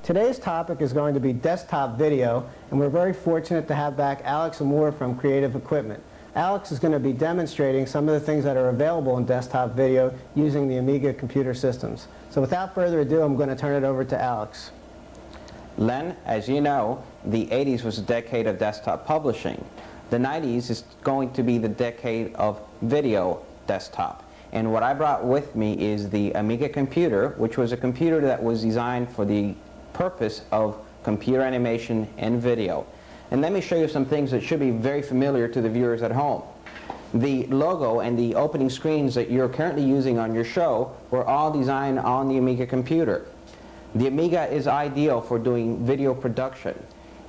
Today's topic is going to be desktop video, and we're very fortunate to have back Alex Amor from Creative Equipment. Alex is going to be demonstrating some of the things that are available in desktop video using the Amiga computer systems. So without further ado, I'm going to turn it over to Alex. Len, as you know, the 80s was a decade of desktop publishing. The 90s is going to be the decade of video desktop. And what I brought with me is the Amiga computer, which was a computer that was designed for the purpose of computer animation and video. And let me show you some things that should be very familiar to the viewers at home. The logo and the opening screens that you're currently using on your show were all designed on the Amiga computer. The Amiga is ideal for doing video production.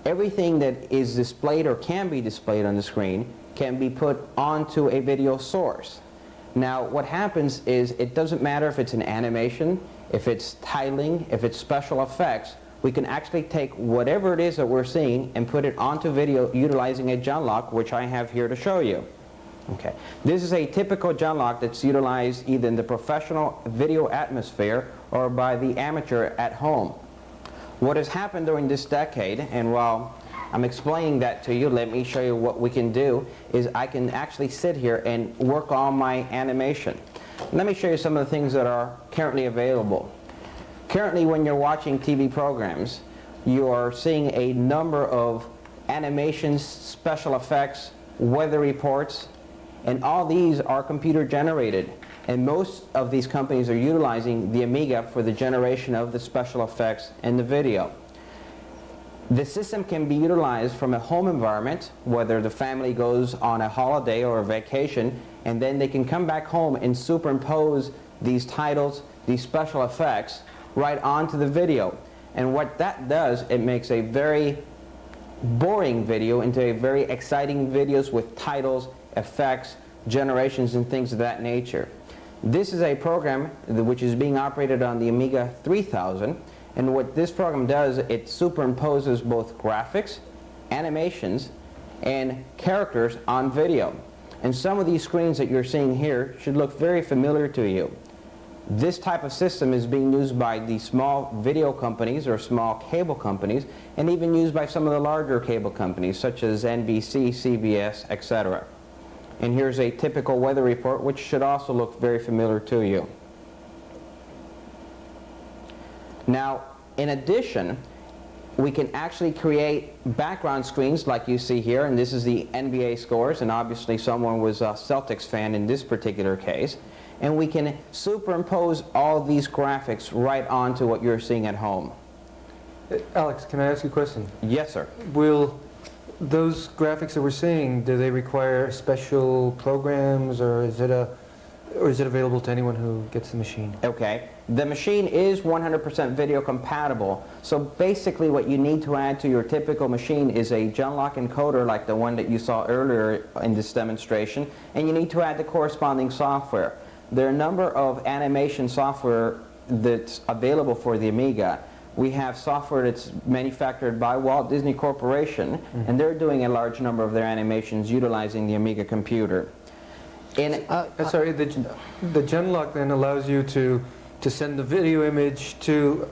Everything that is displayed or can be displayed on the screen can be put onto a video source. Now what happens is it doesn't matter if it's an animation, if it's titling, if it's special effects, we can actually take whatever it is that we're seeing and put it onto video utilizing a genlock, which I have here to show you. Okay. This is a typical genlock that's utilized either in the professional video atmosphere or by the amateur at home. What has happened during this decade, and while I'm explaining that to you, let me show you what we can do, is I can actually sit here and work on my animation. Let me show you some of the things that are currently available. Currently, when you're watching TV programs, you are seeing a number of animations, special effects, weather reports, and all these are computer generated. And most of these companies are utilizing the Amiga for the generation of the special effects and the video. The system can be utilized from a home environment, whether the family goes on a holiday or a vacation, and then they can come back home and superimpose these titles, these special effects, right onto the video. And what that does, it makes a very boring video into a very exciting videos with titles, effects, generations, and things of that nature. This is a program which is being operated on the Amiga 3000, and what this program does, it superimposes both graphics, animations, and characters on video. And some of these screens that you're seeing here should look very familiar to you. This type of system is being used by the small video companies or small cable companies, and even used by some of the larger cable companies such as NBC, CBS, etc. And here's a typical weather report, which should also look very familiar to you. Now, in addition, we can actually create background screens like you see here, and this is the NBA scores, and obviously someone was a Celtics fan in this particular case. And we can superimpose all these graphics right onto what you're seeing at home. Alex, can I ask you a question? Yes, sir. Will those graphics that we're seeing, do they require special programs, or is it available to anyone who gets the machine? Okay. The machine is 100% video compatible. So basically what you need to add to your typical machine is a genlock encoder like the one that you saw earlier in this demonstration, and you need to add the corresponding software. There are a number of animation software that's available for the Amiga. We have software that's manufactured by Walt Disney Corporation, and they're doing a large number of their animations utilizing the Amiga computer. Sorry, the genlock then allows you to send the video image to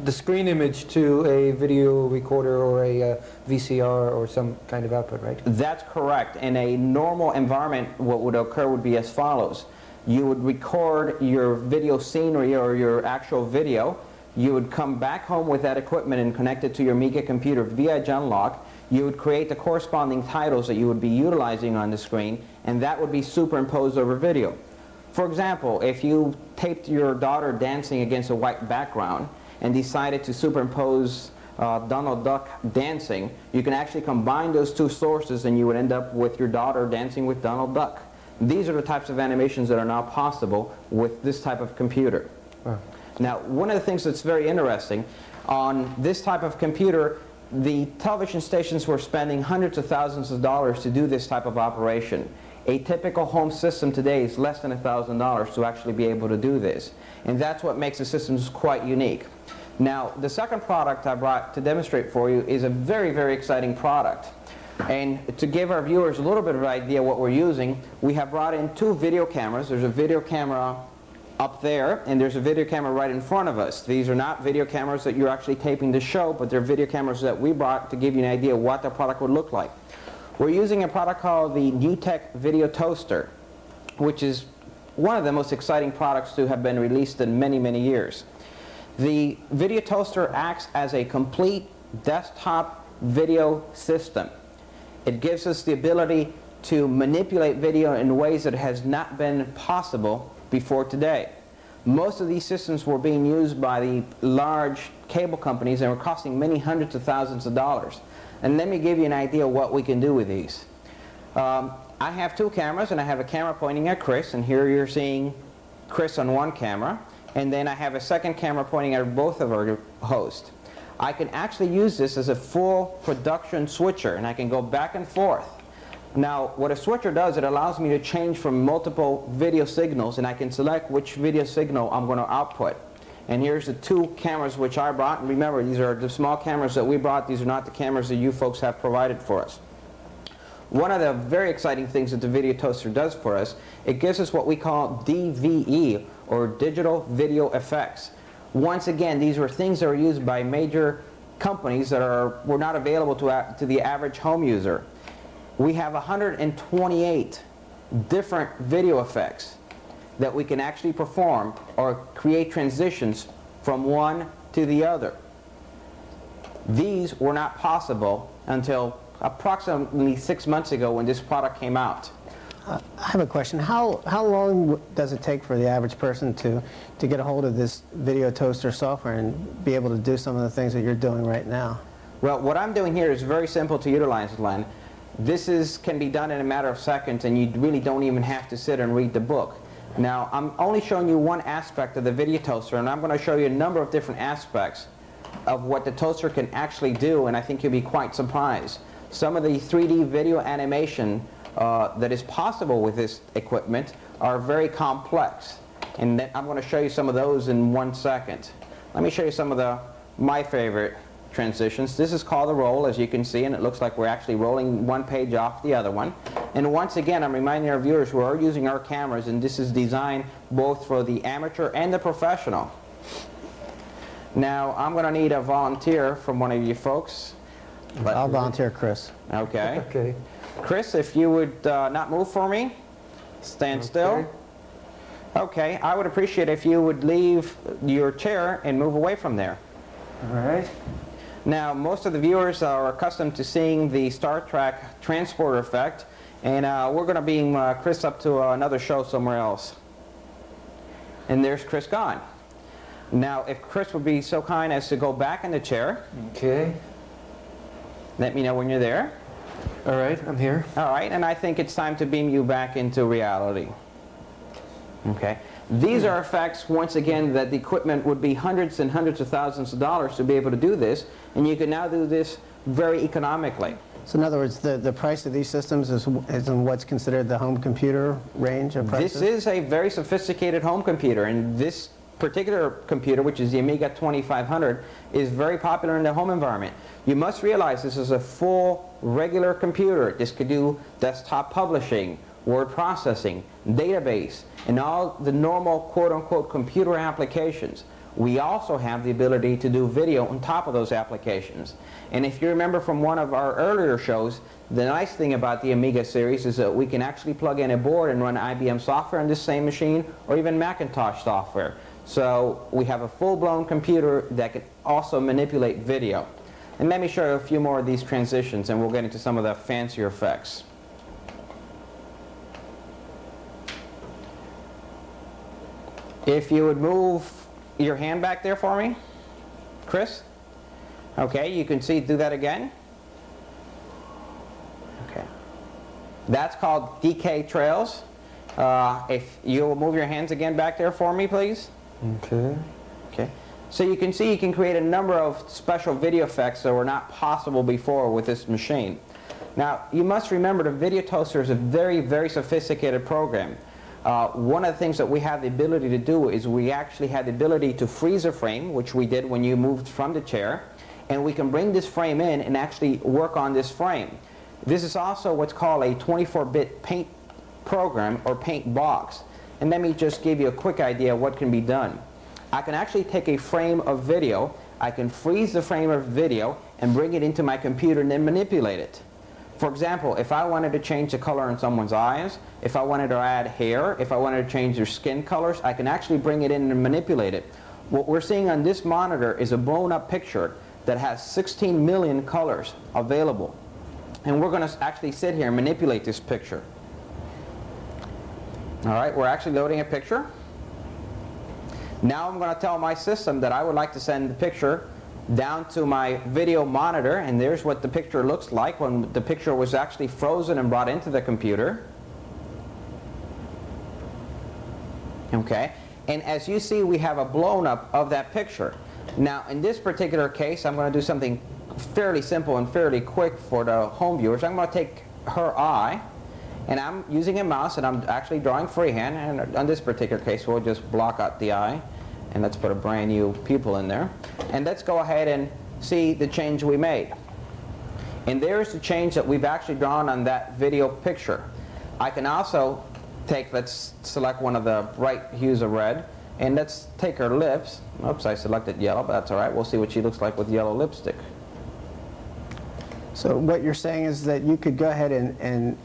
the screen image to a video recorder or a VCR or some kind of output, right? That's correct. In a normal environment, what would occur would be as follows. You would record your video scenery or your actual video. You would come back home with that equipment and connect it to your Amiga computer via genlock. You would create the corresponding titles that you would be utilizing on the screen, and that would be superimposed over video. For example, if you taped your daughter dancing against a white background and decided to superimpose Donald Duck dancing, you can actually combine those two sources and you would end up with your daughter dancing with Donald Duck. These are the types of animations that are now possible with this type of computer. Wow. Now, one of the things that's very interesting, on this type of computer, the television stations were spending hundreds of thousands of dollars to do this type of operation. A typical home system today is less than $1,000 to actually be able to do this. And that's what makes the systems quite unique. Now, the second product I brought to demonstrate for you is a very, very exciting product. And to give our viewers a little bit of an idea what we're using, we have brought in two video cameras. There's a video camera up there, and there's a video camera right in front of us. These are not video cameras that you're actually taping to show, but they're video cameras that we brought to give you an idea of what the product would look like. We're using a product called the NewTek Video Toaster, which is one of the most exciting products to have been released in many, many years. The video toaster acts as a complete desktop video system. It gives us the ability to manipulate video in ways that has not been possible before today. Most of these systems were being used by the large cable companies and were costing many hundreds of thousands of dollars. And let me give you an idea of what we can do with these. I have two cameras, and I have a camera pointing at Chris, and here you're seeing Chris on one camera, and then I have a second camera pointing at both of our hosts. I can actually use this as a full production switcher, and I can go back and forth. Now, what a switcher does, it allows me to change from multiple video signals, and I can select which video signal I'm going to output. And here's the two cameras which I brought. And remember, these are the small cameras that we brought. These are not the cameras that you folks have provided for us. One of the very exciting things that the video toaster does for us, it gives us what we call DVE, or digital video effects. Once again, these were things that were used by major companies that were not available to the average home user. We have 128 different video effects that we can actually perform or create transitions from one to the other. These were not possible until approximately 6 months ago when this product came out. I have a question. How long does it take for the average person to get a hold of this video toaster software and be able to do some of the things that you're doing right now? Well, what I'm doing here is very simple to utilize, Len. This can be done in a matter of seconds, and you really don't even have to sit and read the book. Now, I'm only showing you one aspect of the video toaster, and I'm going to show you a number of different aspects of what the toaster can actually do, and I think you'll be quite surprised. Some of the 3D video animation that is possible with this equipment are very complex, and I'm going to show you some of those in 1 second. Let me show you some of my favorite transitions. This is called a roll, as you can see, and it looks like we're actually rolling one page off the other one. And once again, I'm reminding our viewers we are using our cameras, and this is designed both for the amateur and the professional. Now, I'm going to need a volunteer from one of you folks. I'll volunteer Chris. Okay. Okay. Chris, if you would not move for me, stand still. Okay, I would appreciate if you would leave your chair and move away from there. All right. Now, most of the viewers are accustomed to seeing the Star Trek transporter effect, and we're going to beam Chris up to another show somewhere else. And there's Chris gone. Now, if Chris would be so kind as to go back in the chair. Okay. Let me know when you're there. All right, I'm here. All right, and I think it's time to beam you back into reality. Okay. These are effects, once again, that the equipment would be hundreds and hundreds of thousands of dollars to be able to do this, and you can now do this very economically. So in other words, the price of these systems is in what's considered the home computer range of prices? This is a very sophisticated home computer, and this particular computer, which is the Amiga 2500, is very popular in the home environment. You must realize this is a full regular computer. This could do desktop publishing, word processing, database, and all the normal quote-unquote computer applications. We also have the ability to do video on top of those applications. And if you remember from one of our earlier shows, the nice thing about the Amiga series is that we can actually plug in a board and run IBM software on this same machine, or even Macintosh software. So we have a full-blown computer that can also manipulate video. And let me show you a few more of these transitions, and we'll get into some of the fancier effects. If you would move your hand back there for me, Chris. Okay, you can see, do that again. Okay. That's called decay trails. If you will move your hands again back there for me, please. Okay. Okay. So you can see you can create a number of special video effects that were not possible before with this machine. Now, you must remember the video toaster is a very, very sophisticated program. One of the things that we have the ability to do is we actually have the ability to freeze a frame, which we did when you moved from the chair, and we can bring this frame in and actually work on this frame. This is also what's called a 24-bit paint program or paint box. And let me just give you a quick idea of what can be done. I can actually take a frame of video, I can freeze the frame of video and bring it into my computer and then manipulate it. For example, if I wanted to change the color in someone's eyes, if I wanted to add hair, if I wanted to change their skin colors, I can actually bring it in and manipulate it. What we're seeing on this monitor is a blown up picture that has 16 million colors available. And we're going to actually sit here and manipulate this picture. Alright, we're actually loading a picture. Now I'm going to tell my system that I would like to send the picture down to my video monitor, and there's what the picture looks like when the picture was actually frozen and brought into the computer. Okay, and as you see, we have a blown up of that picture. Now in this particular case, I'm going to do something fairly simple and fairly quick for the home viewers. I'm going to take her eye, and I'm using a mouse, and I'm actually drawing freehand, and on this particular case we'll just block out the eye, and let's put a brand new pupil in there, and let's go ahead and see the change we made. And there's the change that we've actually drawn on that video picture. I can also take, let's select one of the bright hues of red, and let's take her lips. Oops, I selected yellow, but that's alright. We'll see what she looks like with yellow lipstick. So what you're saying is that you could go ahead and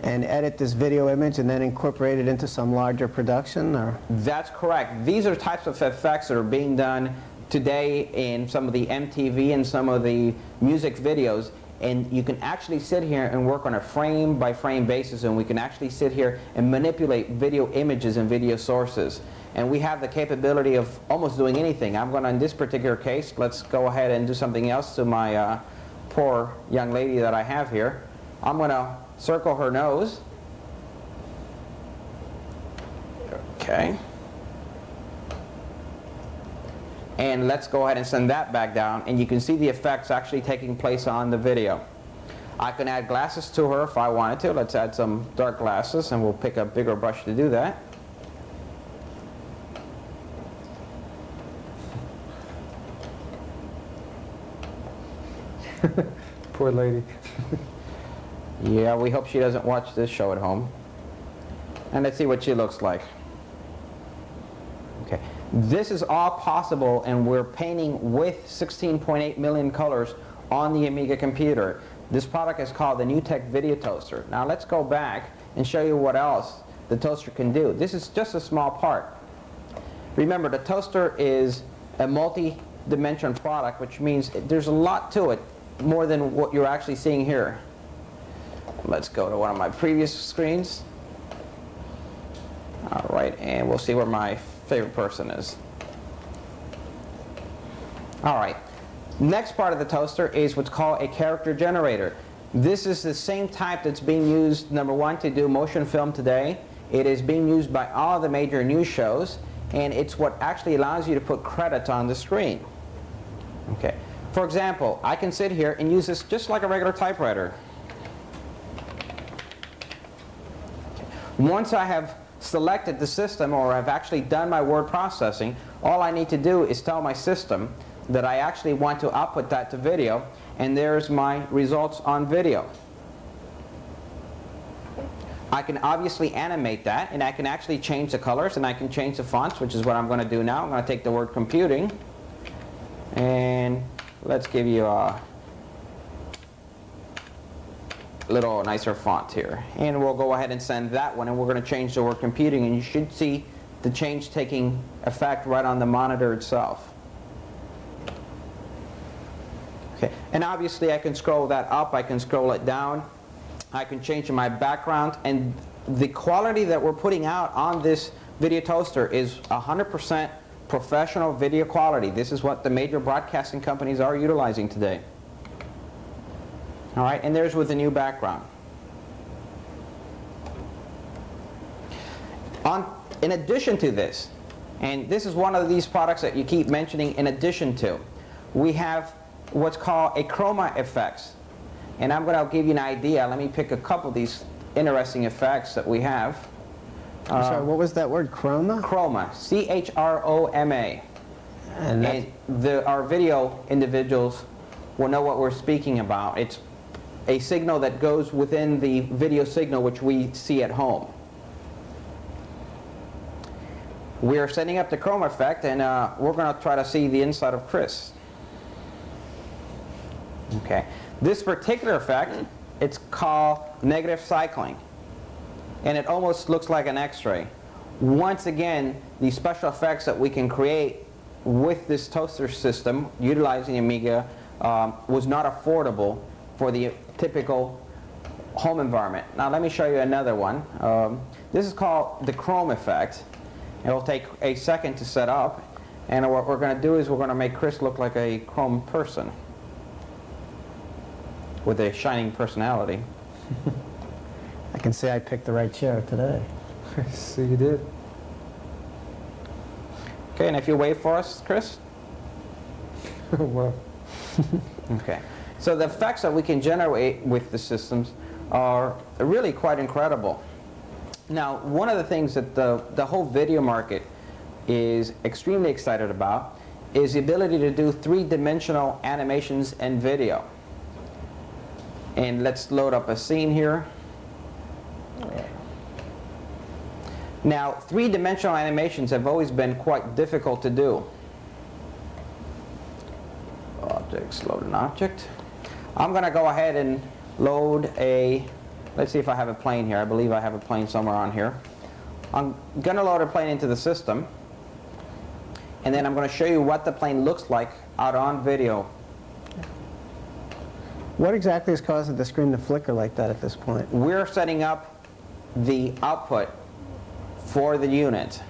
edit this video image and then incorporate it into some larger production, or? That's correct. These are types of effects that are being done today in some of the MTV and some of the music videos, and you can actually sit here and work on a frame by frame basis, and we can actually sit here and manipulate video images and video sources. And we have the capability of almost doing anything. I'm going to, in this particular case, let's go ahead and do something else to my poor young lady that I have here. I'm going to circle her nose. Okay. And let's go ahead and send that back down, and you can see the effects actually taking place on the video. I can add glasses to her if I wanted to. Let's add some dark glasses, and we'll pick a bigger brush to do that. Poor lady. Yeah, we hope she doesn't watch this show at home. And let's see what she looks like. Okay, this is all possible, and we're painting with 16.8 million colors on the Amiga computer. This product is called the NewTek Video Toaster. Now let's go back and show you what else the toaster can do. This is just a small part. Remember, the toaster is a multi-dimension product, which means there's a lot to it, more than what you're actually seeing here. Let's go to one of my previous screens. Alright, and we'll see where my favorite person is. Alright, next part of the toaster is what's called a character generator. This is the same type that's being used, number one, to do motion film today. It is being used by all the major news shows, and it's what actually allows you to put credits on the screen. Okay. For example, I can sit here and use this just like a regular typewriter. Once I have selected the system, or I've actually done my word processing, all I need to do is tell my system that I actually want to output that to video, and there's my results on video. I can obviously animate that, and I can actually change the colors, and I can change the fonts, which is what I'm going to do now. I'm going to take the word computing, and let's give you a little nicer font here. And we'll go ahead and send that one, and we're going to change the word computing, and you should see the change taking effect right on the monitor itself. Okay. And obviously I can scroll that up, I can scroll it down, I can change my background, and the quality that we're putting out on this video toaster is 100% professional video quality. This is what the major broadcasting companies are utilizing today. Alright, and there's with the new background. In addition to this, and this is one of these products that you keep mentioning in addition to, we have what's called a chroma effects. And I'm going to give you an idea. Let me pick a couple of these interesting effects that we have. I'm sorry, what was that word, chroma? Chroma, C-H-R-O-M-A. And our video individuals will know what we're speaking about. It's a signal that goes within the video signal which we see at home. we're setting up the chrome effect, and we're going to try to see the inside of Chris. Okay. This particular effect, it's called negative cycling, and it almost looks like an X-ray. Once again, the special effects that we can create with this toaster system utilizing Amiga was not affordable for the typical home environment. Now let me show you another one. This is called the chrome effect. It will take a second to set up, and what we're going to do is we're going to make Chris look like a chrome person with a shining personality. I can say I picked the right chair today. So you did. Okay, and if you wave for us, Chris. Well. Okay. So the effects that we can generate with the systems are really quite incredible. Now, one of the things that the whole video market is extremely excited about is the ability to do three-dimensional animations and video. And let's load up a scene here. Now, three-dimensional animations have always been quite difficult to do. Objects, load an object. I'm going to go ahead and load a, let's see if I have a plane here. I believe I have a plane somewhere on here. I'm going to load a plane into the system, and then I'm going to show you what the plane looks like out on video. What exactly is causing the screen to flicker like that at this point? We're setting up the output for the unit.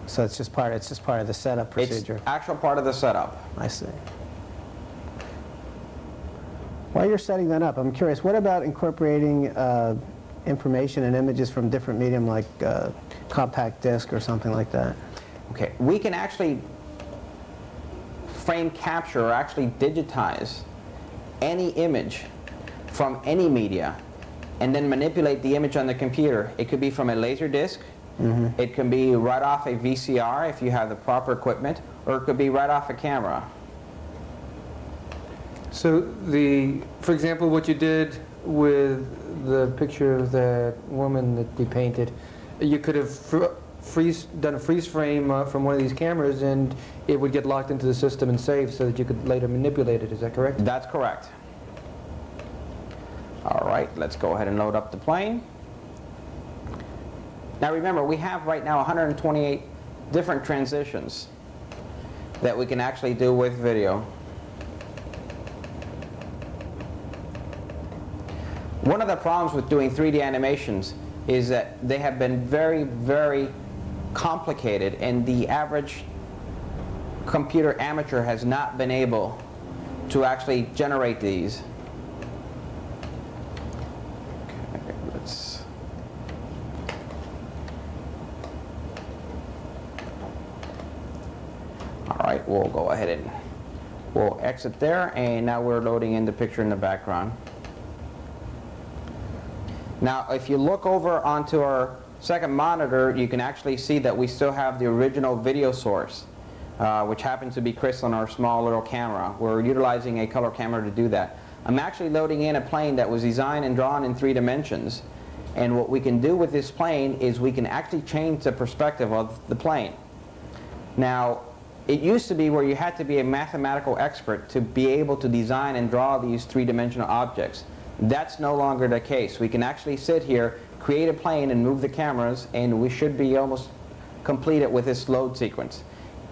So it's just part of the setup procedure. It's actual part of the setup. I see. While you're setting that up, I'm curious, what about incorporating information and images from different medium like compact disc or something like that? Okay, we can actually frame capture or actually digitize any image from any media and then manipulate the image on the computer. It could be from a laser disc, it can be right off a VCR if you have the proper equipment, or it could be right off a camera. So for example, what you did with the picture of that woman that we painted, you could have done a freeze frame from one of these cameras, and it would get locked into the system and saved so that you could later manipulate it. Is that correct? That's correct. All right, let's go ahead and load up the plane. Now remember, we have right now 128 different transitions that we can actually do with video. One of the problems with doing 3D animations is that they have been very, very complicated, and the average computer amateur has not been able to actually generate these. Okay, let's... All right, we'll go ahead and we'll exit there, and now we're loading in the picture in the background. Now, if you look over onto our second monitor, you can actually see that we still have the original video source, which happens to be Chris on our small little camera. We're utilizing a color camera to do that. I'm actually loading in a plane that was designed and drawn in 3 dimensions. And what we can do with this plane is we can actually change the perspective of the plane. Now, it used to be where you had to be a mathematical expert to be able to design and draw these 3-dimensional objects. That's no longer the case. We can actually sit here, create a plane, and move the cameras, and we should be almost completed with this load sequence.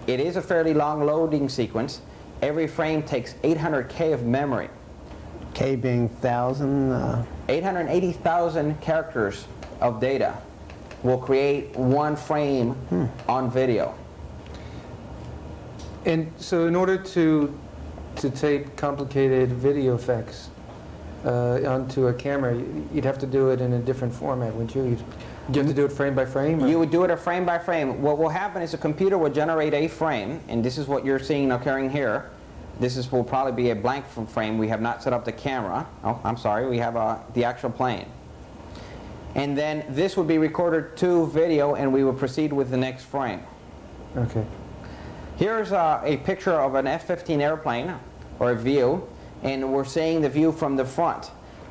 It is a fairly long loading sequence. Every frame takes 800K of memory. K being 1,000? 880,000 characters of data will create one frame on video. And so in order to tape complicated video effects onto a camera, you'd have to do it in a different format, wouldn't you? You'd have to do it frame by frame? Or? You would do it a frame by frame. What will happen is the computer will generate a frame, and this is what you're seeing occurring here. This will probably be a blank frame. We have not set up the camera. Oh, I'm sorry. We have the actual plane. And then this would be recorded to video, and we will proceed with the next frame. Okay. Here's a picture of an F-15 airplane, or a view, and we're seeing the view from the front.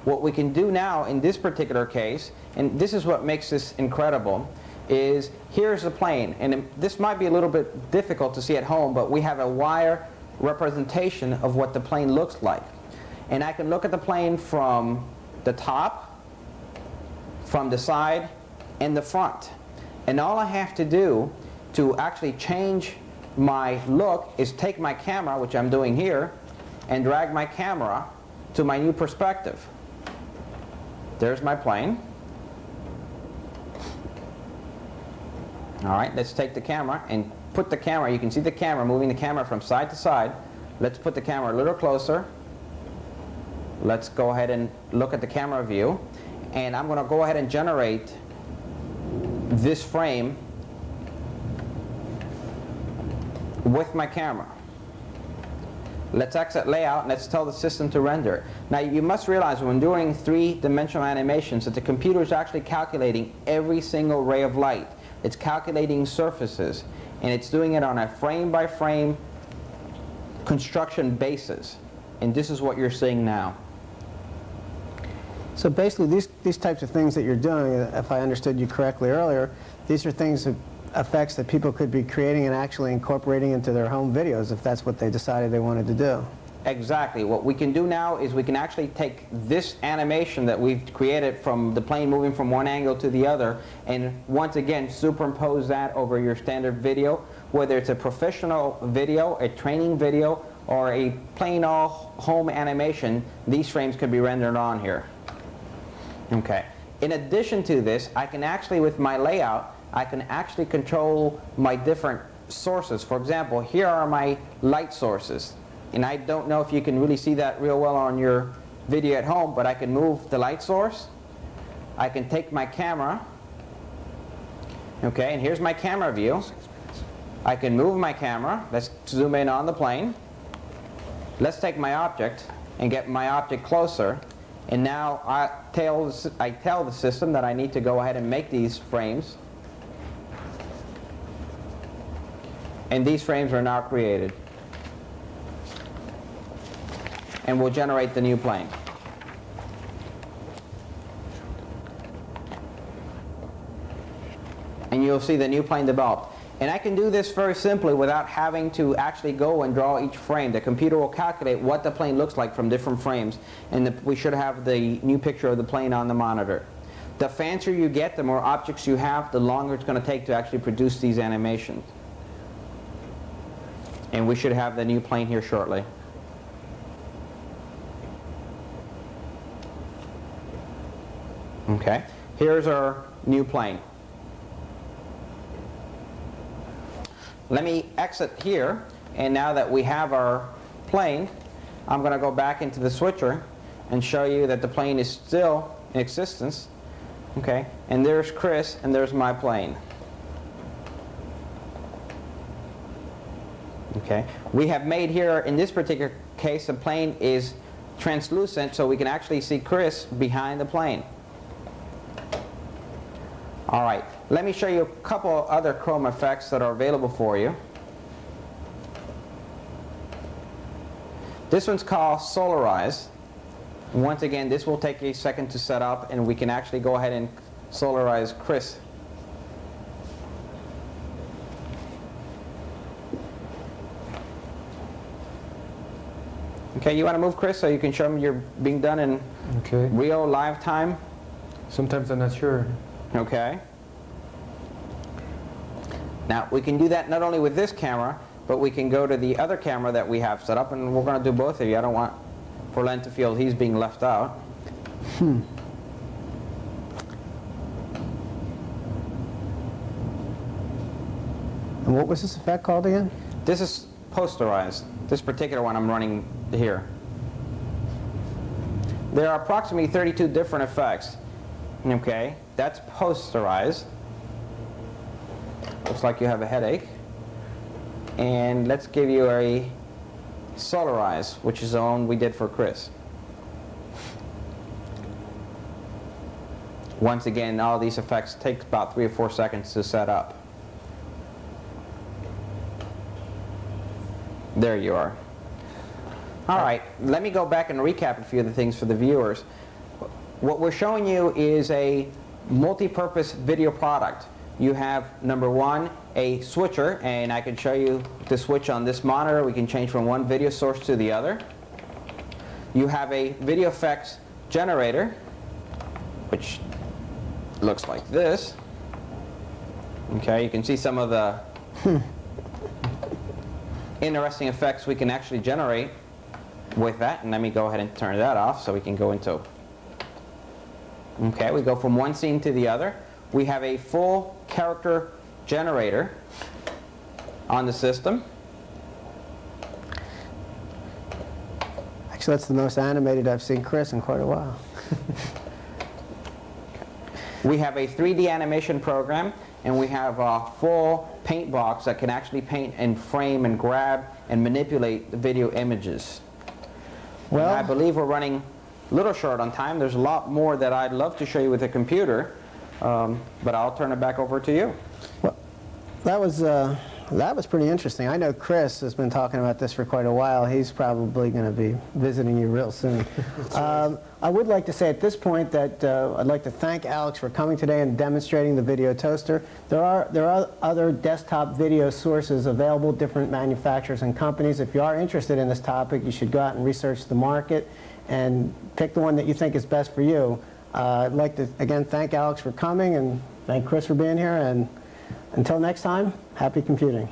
What we can do now in this particular case, and this is what makes this incredible, is here's the plane, and this might be a little bit difficult to see at home, but we have a wire representation of what the plane looks like. And I can look at the plane from the top, from the side, and the front. And all I have to do to actually change my look is take my camera, which I'm doing here, and drag my camera to my new perspective. There's my plane. All right, let's take the camera and put the camera, you can see the camera, moving the camera from side to side. Let's put the camera a little closer. Let's go ahead and look at the camera view. And I'm going to go ahead and generate this frame with my camera. Let's exit layout and let's tell the system to render. Now you must realize when doing three-dimensional animations that the computer is actually calculating every single ray of light. It's calculating surfaces, and it's doing it on a frame-by-frame construction basis. And this is what you're seeing now. So basically these types of things that you're doing, if I understood you correctly earlier, these are things, effects that people could be creating and actually incorporating into their home videos if that's what they decided they wanted to do. Exactly. What we can do now is we can actually take this animation that we've created from the plane moving from one angle to the other and once again superimpose that over your standard video, whether it's a professional video, a training video, or a plain all home animation. These frames could be rendered on here. Okay. In addition to this, I can actually, with my layout, I can actually control my different sources. For example, here are my light sources. And I don't know if you can really see that real well on your video at home, but I can move the light source. I can take my camera. Okay, and here's my camera view. I can move my camera. Let's zoom in on the plane. Let's take my object and get my object closer. And now I tell the system that I need to go ahead and make these frames. And these frames are now created. And we'll generate the new plane. And you'll see the new plane developed. And I can do this very simply without having to actually go and draw each frame. The computer will calculate what the plane looks like from different frames. And we should have the new picture of the plane on the monitor. The fancier you get, the more objects you have, the longer it's going to take to actually produce these animations. And we should have the new plane here shortly. Okay, here's our new plane. Let me exit here, and now that we have our plane, I'm going to go back into the switcher and show you that the plane is still in existence. Okay, and there's Chris, and there's my plane. Okay, we have made here, in this particular case, the plane is translucent, so we can actually see Chris behind the plane. All right, let me show you a couple other chrome effects that are available for you. This one's called Solarize. Once again, this will take a second to set up, and we can actually go ahead and solarize Chris. Okay, you want to move Chris so you can show him you're being done in real live time? Sometimes I'm not sure. Okay. Now we can do that not only with this camera, but we can go to the other camera that we have set up, and we're going to do both of you. I don't want for Len to feel he's being left out. And what was this effect called again? This is posterized. This particular one I'm running here. There are approximately 32 different effects. Okay, that's posterized. Looks like you have a headache. And let's give you a solarize, which is the one we did for Chris. Once again, all these effects take about 3 or 4 seconds to set up. There you are. All right, let me go back and recap a few of the things for the viewers. What we're showing you is a multi-purpose video product. you have, number one, a switcher, and I can show you the switch on this monitor. We can change from one video source to the other. You have a video effects generator, which looks like this. Okay, you can see some of the interesting effects we can actually generate with that. And let me go ahead and turn that off so we can go into... Okay, we go from one scene to the other. We have a full character generator on the system. Actually, that's the most animated I've seen Chris in quite a while. We have a 3D animation program, and we have a full paint box that can actually paint and frame and grab and manipulate the video images. Well, and I believe we're running a little short on time. There's a lot more that I'd love to show you with the computer, but I'll turn it back over to you. Well, that was pretty interesting. I know Chris has been talking about this for quite a while. He's probably going to be visiting you real soon. I would like to say at this point that I'd like to thank Alex for coming today and demonstrating the video toaster. There are other desktop video sources available, different manufacturers and companies. If you are interested in this topic, you should go out and research the market and pick the one that you think is best for you. I'd like to again thank Alex for coming and thank Chris for being here, and until next time, happy computing.